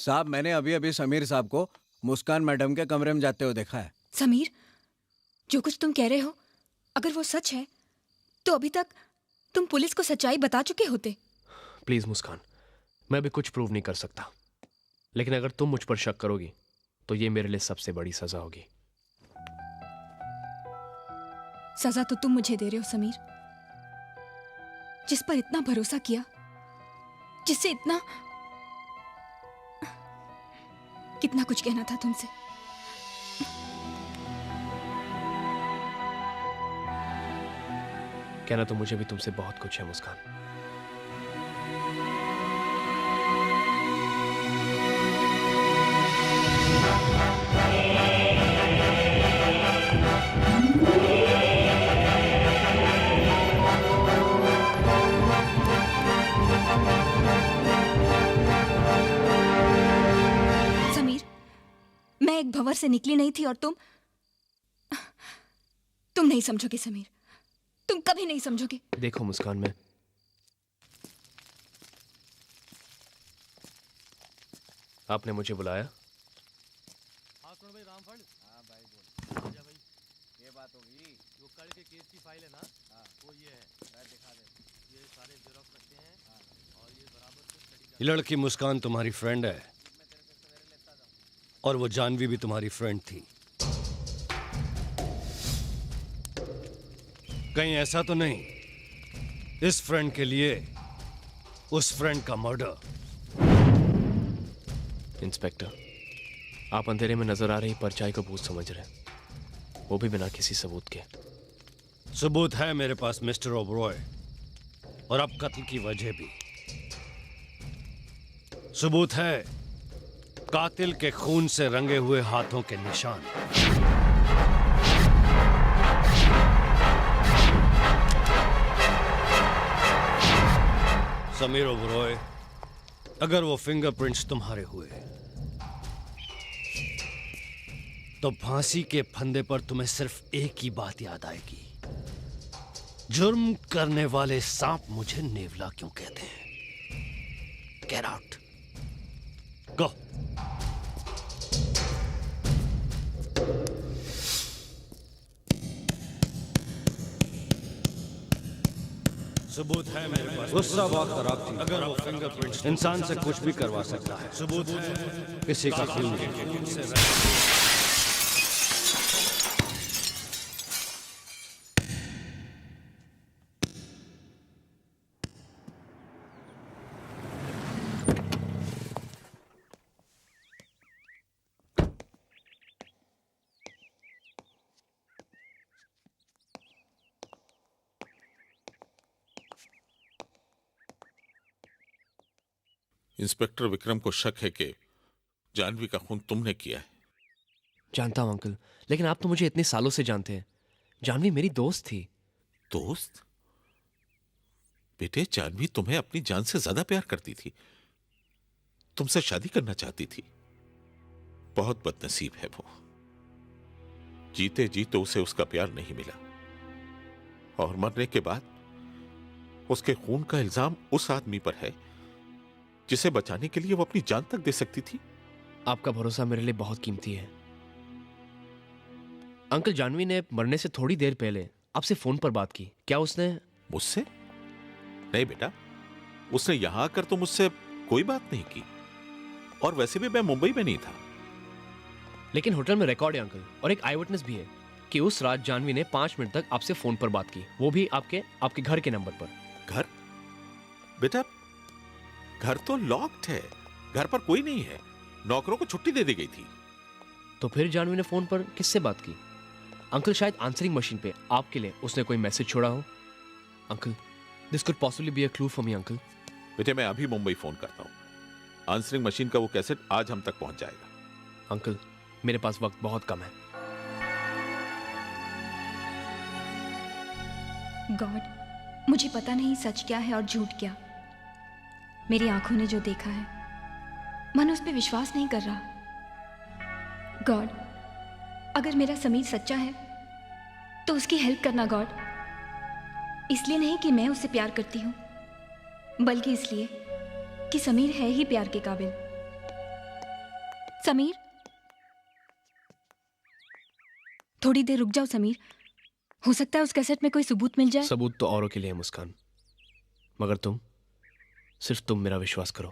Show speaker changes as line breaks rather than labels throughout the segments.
साहब, मैंने अभी अभी समीर साहब को मुस्कान मैडम के कमरे में जाते हुए देखा है।
समीर, जो कुछ तुम कह रहे हो, अगर वो सच है तो अभी तक तुम पुलिस को सच्चाई बता चुके होते।
प्लीज मुस्कान, मैं अभी कुछ प्रूव नहीं कर सकता, लेकिन अगर तुम मुझ पर शक करोगी तो ये मेरे लिए सबसे बड़ी सजा होगी।
सजा तो तुम मुझे दे रहे हो समीर, जिस पर इतना भरोसा किया, जिससे इतना कितना कुछ कहना था तुमसे।
कहना तो मुझे भी तुमसे बहुत कुछ है मुस्कान।
मैं एक भंवर से निकली नहीं थी और तुम नहीं समझोगे समीर, तुम कभी नहीं समझोगे।
देखो मुस्कान, मैं आपने मुझे बुलाया?
हाँ सुन भाई रामफल। हाँ भाई बोल। क्या भाई ये बात होगी, जो कल के केस की फाइल है ना, हाँ वो ये है, दिखा दे। ये सारे जेरॉक्स रखते हैं। हाँ। और ये बराबर से स्टडी।
ये लड़की मुस्कान तुम्हारी फ्रेंड है और वो जानवी भी तुम्हारी फ्रेंड थी। कहीं ऐसा तो नहीं इस फ्रेंड के लिए उस फ्रेंड का मर्डर?
इंस्पेक्टर, आप अंधेरे में नजर आ रही परछाई को भूत समझ रहे, वो भी बिना किसी सबूत के।
सबूत है मेरे पास मिस्टर ओबरॉय, और अब कत्ल की वजह भी। सबूत है कातिल के खून से रंगे हुए हाथों के निशान। समीर ओबरॉय, अगर वो फिंगरप्रिंट्स तुम्हारे हुए तो फांसी के फंदे पर तुम्हें सिर्फ एक ही बात याद आएगी, जुर्म करने वाले सांप मुझे नेवला क्यों कहते हैं। गेट आउट, गो। सबूत है मेरे पास।
गुस्सा बहुत खराब थी।
अगर वो फिंगरप्रिंट्स
इंसान से कुछ भी करवा सकता है।
सबूत है
किसी का खून
इंस्पेक्टर विक्रम को शक है कि जानवी का खून तुमने किया है।
जानता हूं अंकल, लेकिन आप तो मुझे इतने सालों से जानते हैं। जानवी मेरी दोस्त थी।
दोस्त? बेटे, जानवी तुम्हें अपनी जान से ज्यादा प्यार करती थी, तुमसे शादी करना चाहती थी। बहुत बदनसीब है वो। जीते जी तो उसे उसका प्यार नहीं मिला, और मरने के बाद उसके खून का इल्जाम उस आदमी पर है जिसे बचाने के लिए वो अपनी जान तक दे सकती थी।
आपका भरोसा मेरे लिए बहुत कीमती है अंकल। जानवी ने मरने से थोड़ी देर पहले आपसे फोन पर बात की। क्या उसने?
मुझसे? नहीं बेटा, उसने यहां आकर तो मुझसे कोई बात नहीं की, और वैसे भी मैं मुंबई में नहीं था।
लेकिन होटल में रिकॉर्ड है अंकल, और एक आई विटनेस भी है कि उस रात जानवी ने 5 मिनट तक आपसे फोन पर बात की, वो भी आपके घर के नंबर पर।
घर? बेटा, घर तो लॉक्ड है, घर पर कोई नहीं है, नौकरों को छुट्टी दे दी गई थी।
तो फिर जानवी ने फोन पर किससे बात की? अंकल, शायद आंसरिंग मशीन पे आपके लिए उसने कोई मैसेज छोड़ा हो। Uncle, this could possibly be a clue for me uncle.
बेटे, मैं अभी मुंबई फोन करता हूं। आंसरिंग मशीन का वो कैसेट आज हम तक पहुंच जाएगा।
अंकल, मेरे पास वक्त बहुत कम है।
गॉड, मुझे पता नहीं सच क्या है और झूठ क्या। मेरी आंखों ने जो देखा है, मन उस पर विश्वास नहीं कर रहा। गॉड, अगर मेरा समीर सच्चा है तो उसकी हेल्प करना गॉड। इसलिए नहीं कि मैं उससे प्यार करती हूं, बल्कि इसलिए कि समीर है ही प्यार के काबिल। समीर, थोड़ी देर रुक जाओ समीर। हो सकता है उस कैसेट में कोई सबूत मिल जाए।
सबूत तो औरों के लिए है मुस्कान, मगर सिर्फ तुम मेरा विश्वास करो।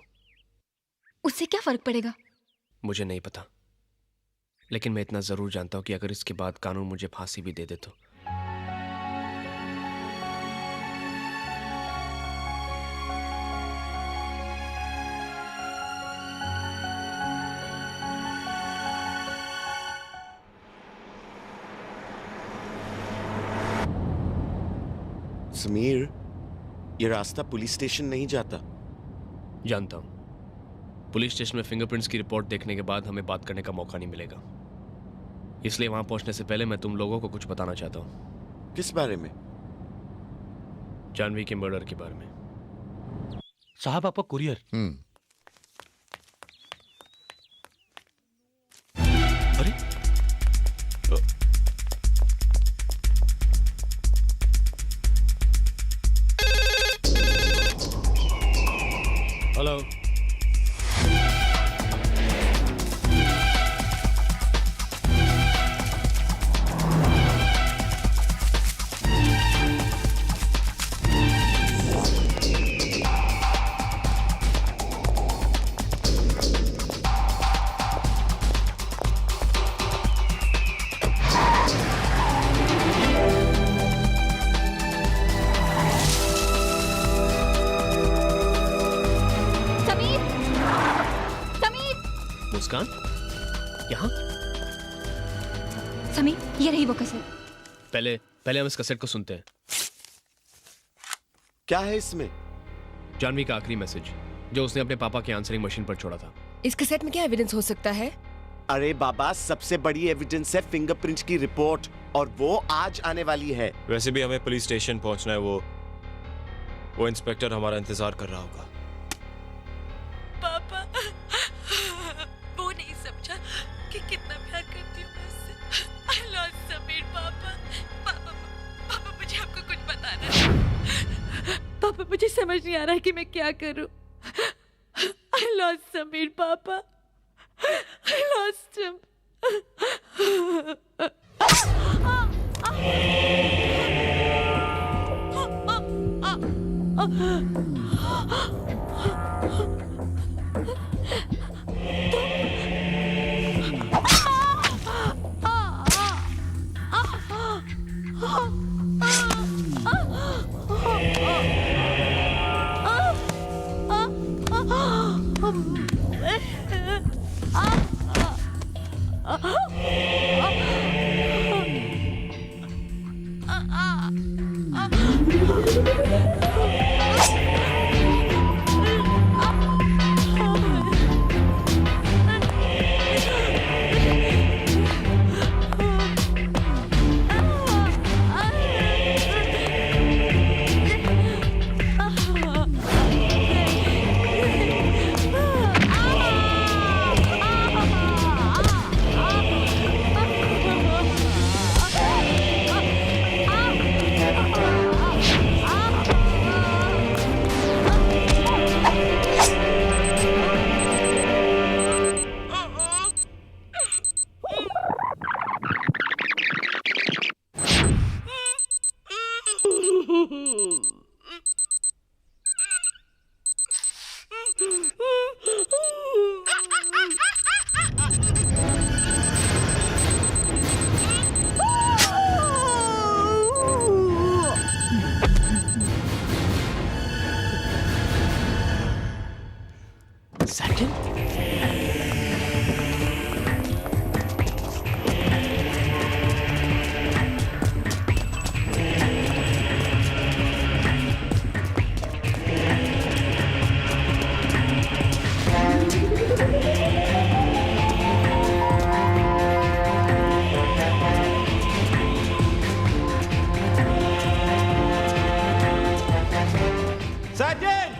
उससे क्या फर्क पड़ेगा?
मुझे नहीं पता, लेकिन मैं इतना जरूर जानता हूं कि अगर इसके बाद कानून मुझे फांसी भी दे दे तो
समीर, ये रास्ता पुलिस स्टेशन नहीं जाता।
जानता हूं। पुलिस स्टेशन में फिंगरप्रिंट्स की रिपोर्ट देखने के बाद हमें बात करने का मौका नहीं मिलेगा, इसलिए वहां पहुंचने से पहले मैं तुम लोगों को कुछ बताना चाहता हूं।
किस बारे में?
जानवी के मर्डर के बारे में।
साहब आपका कुरियर।
अरे
हेलो।
समीर, समीर,
मुस्कान, यहाँ?
समीर, ये रही वो कैसेट।
पहले हम इस कैसेट को सुनते हैं।
क्या है इसमें?
जानवी का आखिरी मैसेज जो उसने अपने पापा की आंसरिंग मशीन पर छोड़ा था।
इस कैसेट में क्या एविडेंस हो सकता है?
अरे बाबा, सबसे बड़ी एविडेंस है फिंगरप्रिंट की रिपोर्ट, और वो आज आने वाली है।
वैसे भी हमें पुलिस स्टेशन पहुंचना है। वो इंस्पेक्टर हमारा इंतजार कर रहा होगा।
पापा, वो नहीं समझा कि कितना प्यार करती हूँ मैं उससे। I lost समीर पापा। पापा मुझे आपको कुछ बताना है। पापा मुझे समझ नहीं आ रहा है कि मैं क्या करूं। I lost समीर पापा। I lost him।
साजिद,